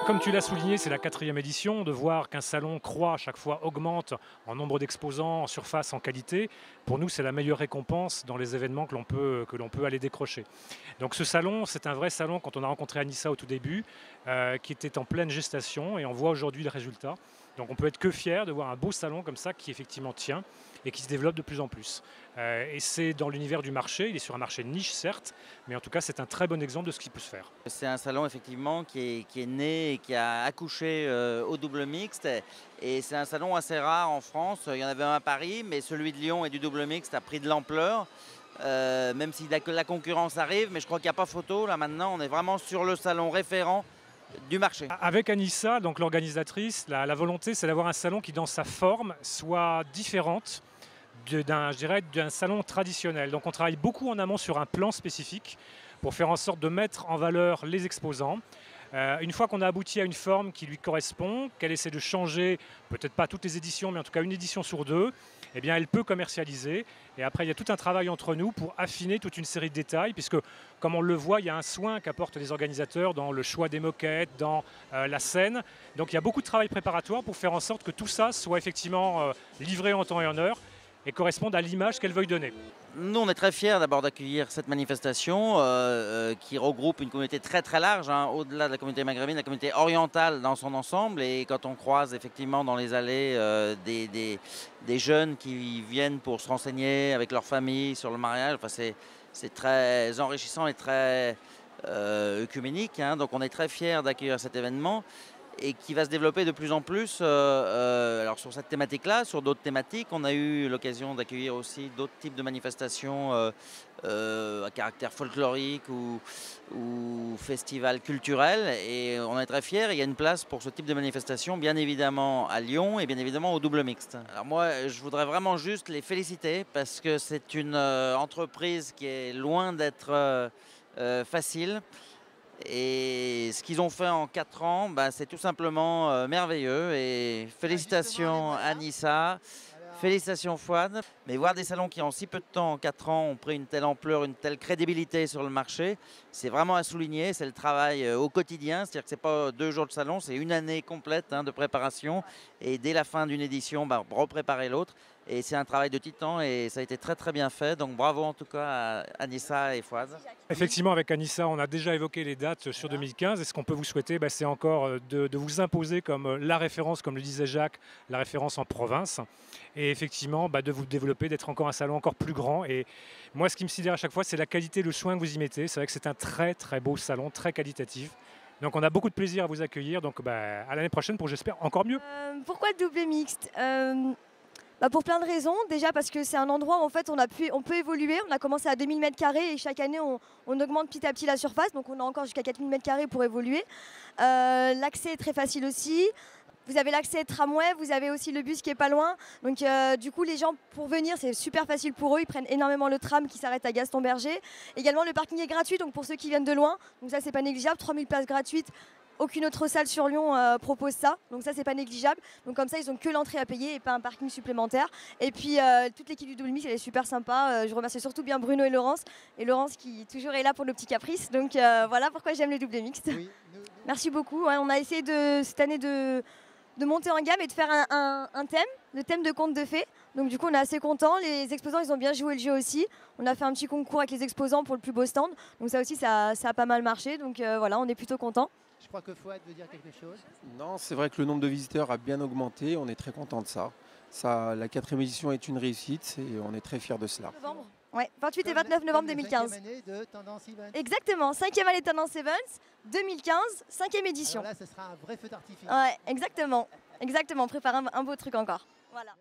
Comme tu l'as souligné, c'est la 4e édition. De voir qu'un salon croît à chaque fois, augmente en nombre d'exposants, en surface, en qualité, pour nous, c'est la meilleure récompense dans les événements que l'on peut aller décrocher. Donc ce salon, c'est un vrai salon, quand on a rencontré Anissa au tout début, qui était en pleine gestation, et on voit aujourd'hui le résultat. Donc on peut être que fier de voir un beau salon comme ça qui effectivement tient et qui se développe de plus en plus. Et c'est dans l'univers du marché, il est sur un marché de niche certes, mais en tout cas c'est un très bon exemple de ce qui peut se faire. C'est un salon effectivement qui est né et qui a accouché au double mixte. Et c'est un salon assez rare en France. Il y en avait un à Paris, mais celui de Lyon et du double mixte a pris de l'ampleur. Même si la concurrence arrive, mais je crois qu'il n'y a pas photo. Là maintenant, on est vraiment sur le salon référent du marché. Avec Anissa, donc l'organisatrice, la volonté c'est d'avoir un salon qui dans sa forme soit différente d'un salon traditionnel. Donc on travaille beaucoup en amont sur un plan spécifique pour faire en sorte de mettre en valeur les exposants. Une fois qu'on a abouti à une forme qui lui correspond, qu'elle essaie de changer, peut-être pas toutes les éditions, mais en tout cas une édition sur deux, eh bien elle peut commercialiser. Et après, il y a tout un travail entre nous pour affiner toute une série de détails, puisque, comme on le voit, il y a un soin qu'apportent les organisateurs dans le choix des moquettes, dans la scène. Donc il y a beaucoup de travail préparatoire pour faire en sorte que tout ça soit effectivement livré en temps et en heure et corresponde à l'image qu'elle veuille donner. Nous, on est très fiers d'abord d'accueillir cette manifestation qui regroupe une communauté très très large, hein, au-delà de la communauté maghrébine, la communauté orientale dans son ensemble. Et quand on croise effectivement dans les allées des jeunes qui viennent pour se renseigner avec leur famille sur le mariage, enfin, c'est très enrichissant et très œcuménique. Hein, donc on est très fiers d'accueillir cet événement et qui va se développer de plus en plus alors sur cette thématique-là, sur d'autres thématiques. On a eu l'occasion d'accueillir aussi d'autres types de manifestations à caractère folklorique ou festival culturel. Et on est très fiers. Il y a une place pour ce type de manifestation, bien évidemment à Lyon et bien évidemment au double mixte. Alors moi, je voudrais vraiment juste les féliciter parce que c'est une entreprise qui est loin d'être facile. Et ce qu'ils ont fait en 4 ans, c'est tout simplement merveilleux. Et félicitations Anissa, félicitations Fouad. Mais voir des salons qui en si peu de temps, en 4 ans, ont pris une telle ampleur, une telle crédibilité sur le marché, c'est vraiment à souligner. C'est le travail au quotidien, c'est-à-dire que ce n'est pas 2 jours de salon, c'est une année complète de préparation. Et dès la fin d'une édition, repréparer l'autre. Et c'est un travail de titan et ça a été très très bien fait. Donc bravo en tout cas à Anissa et Fouad. Effectivement, avec Anissa, on a déjà évoqué les dates sur 2015. Et ce qu'on peut vous souhaiter, c'est encore de vous imposer comme la référence, comme le disait Jacques, la référence en province. Et effectivement, de vous développer, d'être encore un salon encore plus grand. Et moi, ce qui me sidère à chaque fois, c'est la qualité, le soin que vous y mettez. C'est vrai que c'est un très très beau salon, très qualitatif. Donc on a beaucoup de plaisir à vous accueillir. Donc à l'année prochaine pour, j'espère, encore mieux. Pourquoi double mixte pour plein de raisons. Déjà parce que c'est un endroit où en fait, on peut évoluer. On a commencé à 2000 m² et chaque année on augmente petit à petit la surface. Donc on a encore jusqu'à 4000 m² pour évoluer. L'accès est très facile aussi. Vous avez l'accès tramway, vous avez aussi le bus qui est pas loin. Donc du coup les gens pour venir c'est super facile pour eux. Ils prennent énormément le tram qui s'arrête à Gaston-Berger. Également le parking est gratuit donc pour ceux qui viennent de loin. Donc ça c'est pas négligeable. 3000 places gratuites. Aucune autre salle sur Lyon propose ça, donc ça c'est pas négligeable. Donc comme ça ils ont que l'entrée à payer et pas un parking supplémentaire. Et puis toute l'équipe du double mix elle est super sympa. Je remercie surtout bien Bruno et Laurence. Et Laurence qui toujours est là pour nos petits caprices. Donc voilà pourquoi j'aime les double mixtes. Oui, merci beaucoup. Ouais, on a essayé cette année de monter en gamme et de faire un thème, le thème de contes de fées. Donc du coup on est assez contents, les exposants ils ont bien joué le jeu aussi. On a fait un petit concours avec les exposants pour le plus beau stand. Donc ça aussi ça a pas mal marché, donc voilà on est plutôt contents. Je crois que Fouad veut dire quelque chose. Non, c'est vrai que le nombre de visiteurs a bien augmenté, on est très content de ça. La 4e édition est une réussite et on est très fiers de cela. Novembre. Ouais, 28 et 29 novembre 2015. 5e année de Tendance Events. Exactement, 5e année de Tendance Events, 2015, 5e édition. Alors là, ce sera un vrai feu d'artifice. Ouais, exactement. Exactement, on prépare un beau truc encore. Voilà.